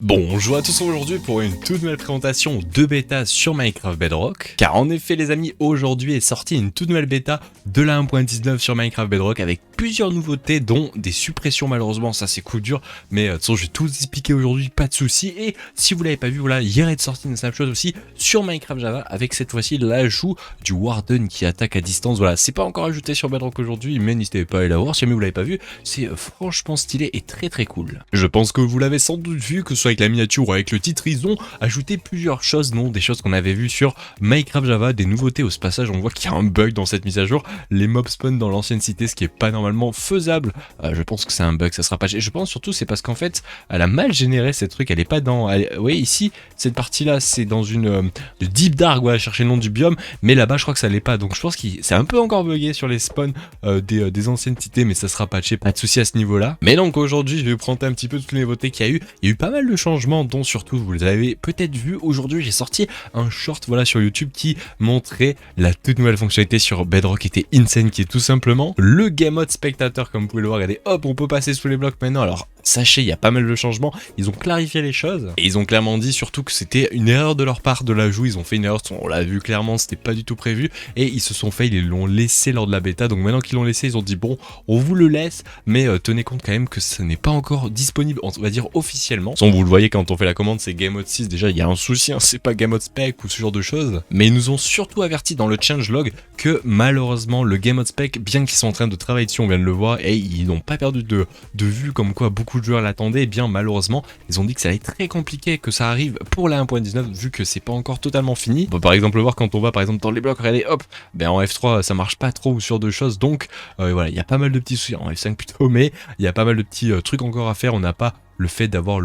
Bonjour à tous aujourd'hui pour une toute nouvelle présentation de bêta sur Minecraft Bedrock. Car en effet les amis, aujourd'hui est sortie une toute nouvelle bêta de la 1.19 sur Minecraft Bedrock avec plusieurs nouveautés dont des suppressions malheureusement, ça c'est coup dur. Mais de toute façon je vais tout vous expliquer aujourd'hui, pas de soucis. Et si vous l'avez pas vu, voilà, hier est sorti une snapshot aussi sur Minecraft Java avec cette fois-ci l'ajout du Warden qui attaque à distance. Voilà, c'est pas encore ajouté sur Bedrock aujourd'hui, mais n'hésitez pas à aller la voir si jamais vous l'avez pas vu. C'est franchement stylé et très cool. Je pense que vous l'avez sans doute vu, que ce soit avec la miniature ou avec le titre, ils ont ajouté plusieurs choses, non, des choses qu'on avait vues sur Minecraft Java, des nouveautés. Au passage, on voit qu'il y a un bug dans cette mise à jour, les mobs spawn dans l'ancienne cité, ce qui est pas normalement faisable. Je pense que c'est un bug, ça sera pas. Je pense surtout c'est parce qu'en fait, elle a mal généré cette truc, elle est pas dans. Oui, ici, cette partie-là, c'est dans une de Deep Dark, voilà, chercher le nom du biome, mais là-bas, je crois que ça l'est pas. Donc je pense que c'est un peu encore bugué sur les spawns des anciennes cités, mais ça sera patché, pas de souci à ce niveau-là. Mais donc aujourd'hui, je vais vous présenter un petit peu toutes les nouveautés qu'il y a eu. Il y a eu pas mal de changements, dont surtout vous les avez peut-être vu aujourd'hui, j'ai sorti un short voilà sur YouTube qui montrait la toute nouvelle fonctionnalité sur Bedrock, qui était insane, qui est tout simplement le game mode spectateur. Comme vous pouvez le voir, regardez, hop, on peut passer sous les blocs maintenant. Alors sachez, il y a pas mal de changements, ils ont clarifié les choses et ils ont clairement dit surtout que c'était une erreur de leur part de l'ajout. Ils ont fait une erreur, on l'a vu clairement, c'était pas du tout prévu et ils se sont fait, ils l'ont laissé lors de la bêta. Donc maintenant qu'ils l'ont laissé, ils ont dit bon, on vous le laisse, mais tenez compte quand même que ce n'est pas encore disponible, on va dire officiellement. Sans vous le voyez quand on fait la commande, c'est Game Mode 6, déjà il y a un souci, hein, c'est pas Game Mode Spec ou ce genre de choses. Mais ils nous ont surtout averti dans le changelog que malheureusement le Game Mode Spec, bien qu'ils sont en train de travailler dessus, on vient de le voir, et ils n'ont pas perdu de vue comme quoi beaucoup de joueurs l'attendaient, et bien malheureusement ils ont dit que ça allait être très compliqué que ça arrive pour la 1.19 vu que c'est pas encore totalement fini. On peut par exemple le voir quand on va par exemple dans les blocs, regardez, hop, ben en F3 ça marche pas trop ou sur de choses, donc voilà, il y a pas mal de petits soucis, en F5 plutôt, mais il y a pas mal de petits trucs encore à faire. On n'a pas le fait d'avoir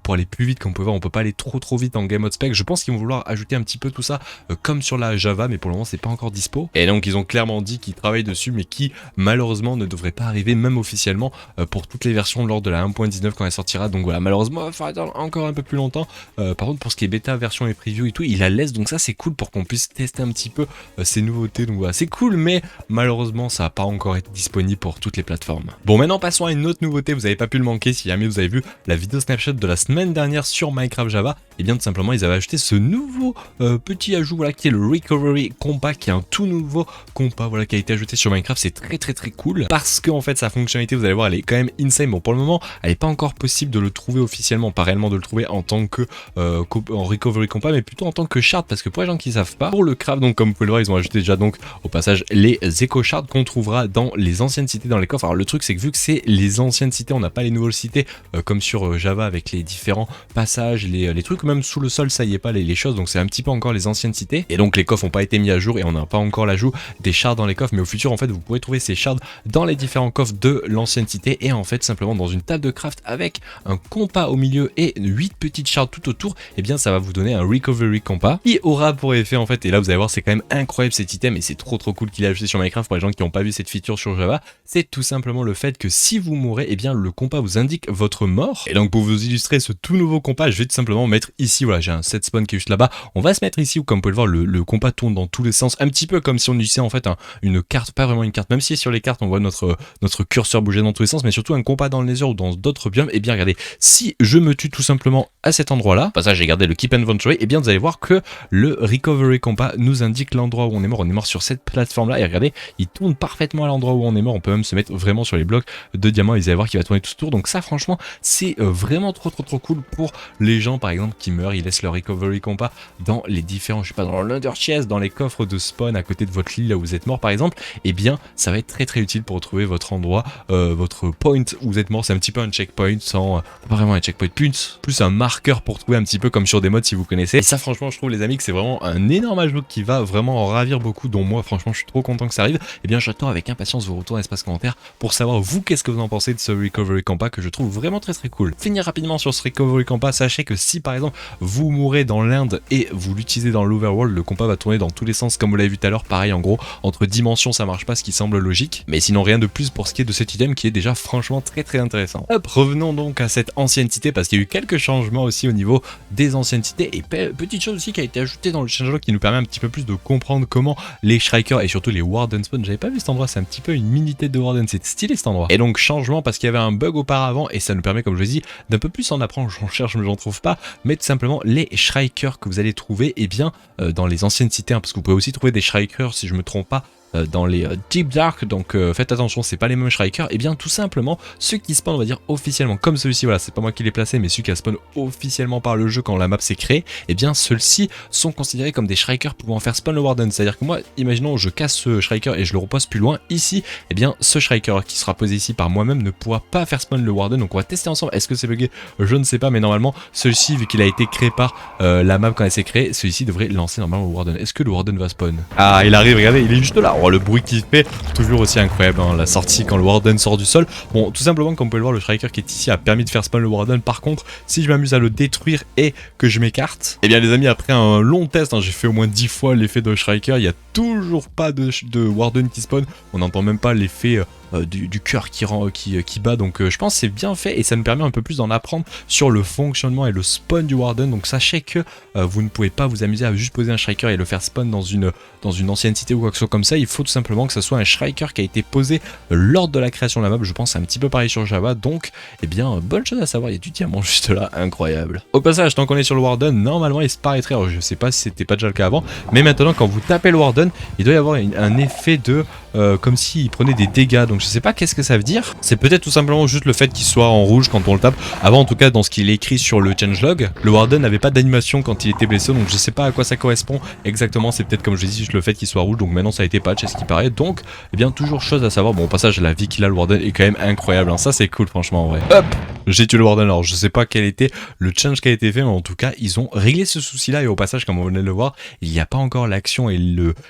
pour aller plus vite, comme on peut voir, on peut pas aller trop vite en game mode spec. Je pense qu'ils vont vouloir ajouter un petit peu tout ça comme sur la Java, mais pour le moment c'est pas encore dispo. Et donc ils ont clairement dit qu'ils travaillent dessus, mais qui malheureusement ne devrait pas arriver même officiellement pour toutes les versions lors de la 1.19 quand elle sortira. Donc voilà, malheureusement il va falloir attendre encore un peu plus longtemps. Par contre pour ce qui est bêta, version et preview et tout, il la laisse, donc ça c'est cool pour qu'on puisse tester un petit peu ces nouveautés. Donc voilà, c'est cool, mais malheureusement ça va pas encore être disponible pour toutes les plateformes. Bon, maintenant passons à une autre nouveauté, vous avez pas pu le manquer si jamais vous avez vu la vidéo snapshot de la semaine dernière sur Minecraft Java. Et bien tout simplement ils avaient ajouté ce nouveau petit ajout, voilà, qui est le Recovery Compa, qui est un tout nouveau compas, voilà, qui a été ajouté sur Minecraft. C'est très cool parce que en fait sa fonctionnalité, vous allez voir, elle est quand même insane. Bon, pour le moment elle n'est pas encore possible de le trouver officiellement, pas réellement de le trouver en tant que en Recovery Compa, mais plutôt en tant que shard, parce que pour les gens qui savent pas, pour le craft, donc comme vous pouvez le voir, ils ont ajouté déjà donc au passage les éco shards qu'on trouvera dans les anciennes cités dans les coffres. Alors le truc c'est que vu que c'est les anciennes cités, on n'a pas les nouvelles cités comme sur Java avec les différents passages, les trucs même sous le sol, ça y est pas les choses, donc c'est un petit peu encore les anciennes cités, et donc les coffres n'ont pas été mis à jour et on n'a pas encore l'ajout des shards dans les coffres, mais au futur en fait vous pourrez trouver ces shards dans les différents coffres de l'ancienne cité, et en fait simplement dans une table de craft avec un compas au milieu et 8 petites shards tout autour, et bien ça va vous donner un recovery compas qui aura pour effet en fait, et là vous allez voir c'est quand même incroyable cet item, et c'est trop cool qu'il a ajouté sur Minecraft pour les gens qui n'ont pas vu cette feature sur Java. C'est tout simplement le fait que si vous mourrez, et bien le compas vous indique votre mort. Et donc pour vous illustrer ce tout nouveau compas, je vais tout simplement mettre ici, voilà, j'ai un set spawn qui est juste là-bas, on va se mettre ici où comme vous pouvez le voir le compas tourne dans tous les sens, un petit peu comme si on utilisait en fait une carte, pas vraiment une carte, même si sur les cartes on voit notre curseur bouger dans tous les sens, mais surtout un compas dans le nether ou dans d'autres biomes. Et bien regardez, si je me tue tout simplement à cet endroit là, ça j'ai gardé le keep inventory, et bien vous allez voir que le recovery compas nous indique l'endroit où on est mort sur cette plateforme là, et regardez, il tourne parfaitement à l'endroit où on est mort. On peut même se mettre vraiment sur les blocs de diamants et vous allez voir qu'il va tourner tout autour. Donc ça franchement c'est vraiment trop cool pour les gens par exemple qui meurent, ils laissent leur recovery compas dans les différents, je sais pas, dans l'under chest, dans les coffres de spawn à côté de votre lit là où vous êtes mort par exemple. Et bien ça va être très utile pour retrouver votre endroit, votre point où vous êtes mort. C'est un petit peu un checkpoint, sans pas vraiment un checkpoint, plus un marqueur pour trouver un petit peu comme sur des mods si vous connaissez. Et ça franchement je trouve les amis que c'est vraiment un énorme ajout qui va vraiment en ravir beaucoup, dont moi franchement je suis trop content que ça arrive. Et bien j'attends avec impatience vos retours dans l'espace commentaire pour savoir vous qu'est-ce que vous en pensez de ce recovery compas que je trouve vraiment très cool. Finir rapidement sur ce recovery compas, sachez que si par exemple vous mourrez dans l'Inde et vous l'utilisez dans l'overworld, le compas va tourner dans tous les sens comme vous l'avez vu tout à l'heure. Pareil en gros entre dimensions ça marche pas, ce qui semble logique, mais sinon rien de plus pour ce qui est de cet item qui est déjà franchement très intéressant. Hop, revenons donc à cette ancienne cité parce qu'il y a eu quelques changements aussi au niveau des anciennes cités, et petite chose aussi qui a été ajoutée dans le changelog qui nous permet un petit peu plus de comprendre comment les Strikers et surtout les Warden spawn. J'avais pas vu cet endroit, c'est un petit peu une mini tête de Warden, c'est stylé cet endroit. Et donc changement parce qu'il y avait un bug auparavant et ça nous permet, comme je dis, d'un peu plus en apprendre, j'en cherche mais j'en trouve pas, mais tout simplement les Shrikers que vous allez trouver eh bien, dans les anciennes cités, hein, parce que vous pouvez aussi trouver des Shrikers si je me trompe pas, dans les Deep Dark, donc faites attention, c'est pas les mêmes Shrikers, et bien tout simplement ceux qui spawnent on va dire officiellement, comme celui-ci, voilà, c'est pas moi qui l'ai placé, mais celui qui a spawn officiellement par le jeu quand la map s'est créée, et bien ceux-ci sont considérés comme des Shrikers pouvant faire spawn le Warden, c'est-à-dire que moi, imaginons je casse ce Shriker et je le repose plus loin, ici, et bien ce Shriker qui sera posé ici par moi-même ne pourra pas faire spawn le Warden, donc on va tester ensemble, est-ce que c'est bugué? Je ne sais pas, mais normalement celui-ci, vu qu'il a été créé par la map quand elle s'est créée, celui-ci devrait lancer normalement le Warden. Est-ce que le Warden va spawn? Ah, il arrive, regardez, il est juste là. Oh, le bruit qu'il fait, toujours aussi incroyable, hein, la sortie quand le Warden sort du sol. Bon, tout simplement, comme vous pouvez le voir, le Shriker qui est ici a permis de faire spawn le Warden. Par contre, si je m'amuse à le détruire et que je m'écarte, eh bien les amis, après un long test, hein, j'ai fait au moins 10 fois l'effet de Shriker, il n'y a toujours pas de Warden qui spawn. On n'entend même pas l'effet du cœur qui bat, donc je pense que c'est bien fait et ça me permet un peu plus d'en apprendre sur le fonctionnement et le spawn du Warden. Donc sachez que vous ne pouvez pas vous amuser à juste poser un Shriker et le faire spawn dans une ancienne cité ou quoi que ce soit comme ça. Il faut tout simplement que ce soit un Shriker qui a été posé lors de la création de la map. Je pense c'est un petit peu pareil sur Java, donc eh bien bonne chose à savoir, il y a du diamant juste là, incroyable. Au passage, tant qu'on est sur le Warden, normalement il se paraîtrait, alors je sais pas si c'était pas déjà le cas avant, mais maintenant quand vous tapez le Warden, il doit y avoir un effet de comme s'il prenait des dégâts, donc je sais pas qu'est-ce que ça veut dire. C'est peut-être tout simplement juste le fait qu'il soit en rouge quand on le tape. Avant, en tout cas, dans ce qu'il est écrit sur le changelog, le Warden n'avait pas d'animation quand il était blessé, donc je sais pas à quoi ça correspond exactement. C'est peut-être, comme je dis, juste le fait qu'il soit rouge, donc maintenant ça a été patch, c'est ce qui paraît. Donc eh bien toujours chose à savoir. Bon, au passage, la vie qu'il a le Warden est quand même incroyable, hein. Ça c'est cool franchement en vrai. Hop, j'ai tué le Warden. Alors je sais pas quel était le change qui a été fait, mais en tout cas ils ont réglé ce souci là. Et au passage, comme on venait de le voir, il n'y a pas encore l'action et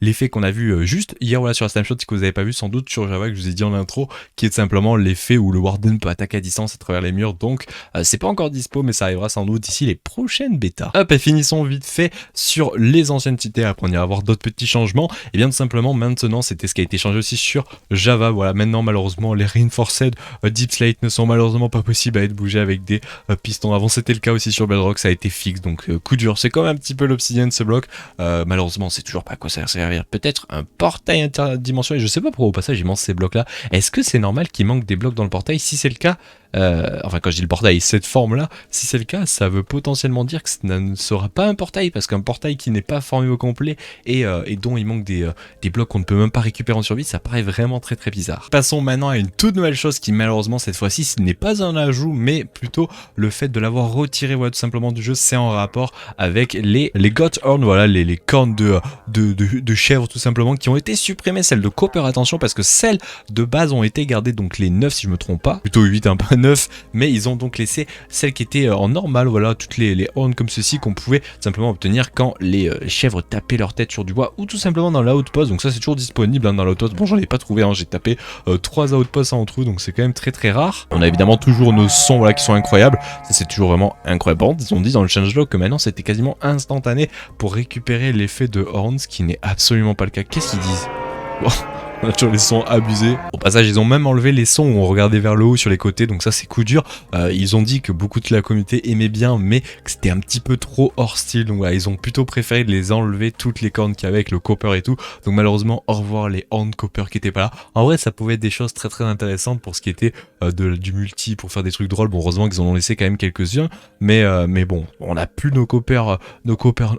l'effet qu'on a vu juste hier, voilà, sur la snapshot que vous avez pas vu sans doute sur Java, que je vous ai dit en intro, qui est simplement l'effet où le Warden peut attaquer à distance à travers les murs. Donc c'est pas encore dispo, mais ça arrivera sans doute d'ici les prochaines bêtas. Hop, et finissons vite fait sur les anciennes cités. Après on ira voir d'autres petits changements. Et bien tout simplement maintenant, c'était ce qui a été changé aussi sur Java. Voilà, maintenant malheureusement les Reinforced Deep Slate ne sont malheureusement pas possibles à être bougés avec des pistons. Avant c'était le cas aussi sur Bedrock, ça a été fixe, donc coup dur. C'est comme un petit peu l'Obsidian ce bloc. Malheureusement c'est toujours pas à quoi ça va servir. Peut-être un portail interdimensionnel, je sais pas pourquoi au passage ils manquent ces blocs là. Est-ce que c'est normal qu'il manque des blocs dans le portail? Si c'est le cas, enfin quand je dis le portail, cette forme là, si c'est le cas, ça veut potentiellement dire que ça ne sera pas un portail, parce qu'un portail qui n'est pas formé au complet et dont il manque des blocs qu'on ne peut même pas récupérer en survie, ça paraît vraiment très très bizarre. Passons maintenant à une toute nouvelle chose qui malheureusement cette fois-ci ce n'est pas un ajout, mais plutôt le fait de l'avoir retiré, voilà, tout simplement du jeu. C'est en rapport avec les goat horns, voilà, les cornes de chèvre tout simplement, qui ont été supprimées. Celles de Copper, attention, parce que celles de base ont été gardées, donc les 9 si je me trompe pas, plutôt 8, un peu 9, mais ils ont donc laissé celles qui étaient en normal, voilà, toutes les horns comme ceci qu'on pouvait simplement obtenir quand les chèvres tapaient leur tête sur du bois ou tout simplement dans l'outpost. Donc ça c'est toujours disponible, hein, dans l'outpost. Bon, j'en ai pas trouvé, hein, j'ai tapé 3 outposts en tout, donc c'est quand même très très rare. On a évidemment toujours nos sons, voilà, qui sont incroyables, ça c'est toujours vraiment incroyable. Ils ont dit dans le changelog que maintenant c'était quasiment instantané pour récupérer l'effet de horns, ce qui n'est absolument pas le cas. Qu'est-ce qu'ils disent? Bon. On a toujours les sons abusés. Au passage, ils ont même enlevé les sons où on regardait vers le haut sur les côtés, donc ça c'est coup dur. Ils ont dit que beaucoup de la communauté aimait bien, mais que c'était un petit peu trop hors style. Donc voilà, ils ont plutôt préféré de les enlever, toutes les cornes qu'il y avait avec le copper et tout. Donc malheureusement, au revoir les horns copper qui étaient pas là. En vrai, ça pouvait être des choses très très intéressantes pour ce qui était du multi, pour faire des trucs drôles. Bon, heureusement qu'ils en ont laissé quand même quelques-uns, mais bon, on n'a plus nos copper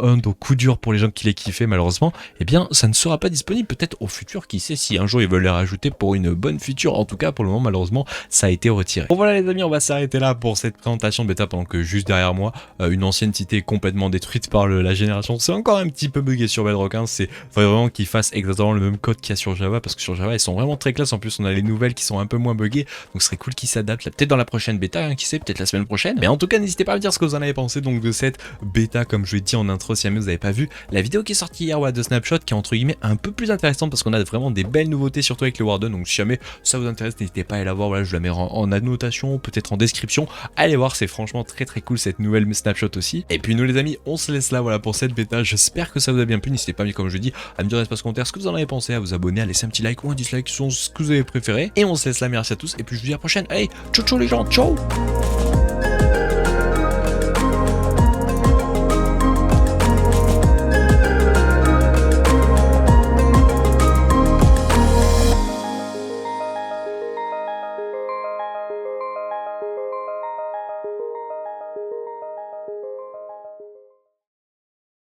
hunt au coup dur pour les gens qui les kiffaient malheureusement. Eh bien, ça ne sera pas disponible, peut-être au futur, qui sait, si un jour ils veulent les rajouter pour une bonne feature. En tout cas pour le moment malheureusement ça a été retiré. Bon voilà les amis, on va s'arrêter là pour cette présentation de bêta, pendant que juste derrière moi une ancienne cité complètement détruite par la génération. C'est encore un petit peu bugué sur Bedrock, hein. C'est vraiment qu'ils fassent exactement le même code qu'il y a sur Java, parce que sur Java ils sont vraiment très classe. En plus on a les nouvelles qui sont un peu moins buggées, donc ce serait cool qu'ils s'adaptent peut-être dans la prochaine bêta, hein, qui sait, peut-être la semaine prochaine. Mais en tout cas n'hésitez pas à me dire ce que vous en avez pensé donc de cette bêta, comme je l'ai dit en intro si jamais vous n'avez pas vu la vidéo qui est sortie hier, voilà, de Snapshot, qui est entre guillemets un peu plus intéressante parce qu'on a vraiment des belles nouveautés, surtout avec le Warden. Donc si jamais ça vous intéresse, n'hésitez pas à aller la voir, voilà, je la mets en annotation, peut-être en description. Allez voir, c'est franchement très très cool cette nouvelle snapshot aussi. Et puis nous les amis, on se laisse là, voilà, pour cette bêta. J'espère que ça vous a bien plu. N'hésitez pas, comme je dis, à me dire dans l'espace commentaire ce que vous en avez pensé, à vous abonner, à laisser un petit like ou un dislike sur ce que vous avez préféré. Et on se laisse là, merci à tous, et puis je vous dis à la prochaine. Allez, ciao ciao les gens, ciao.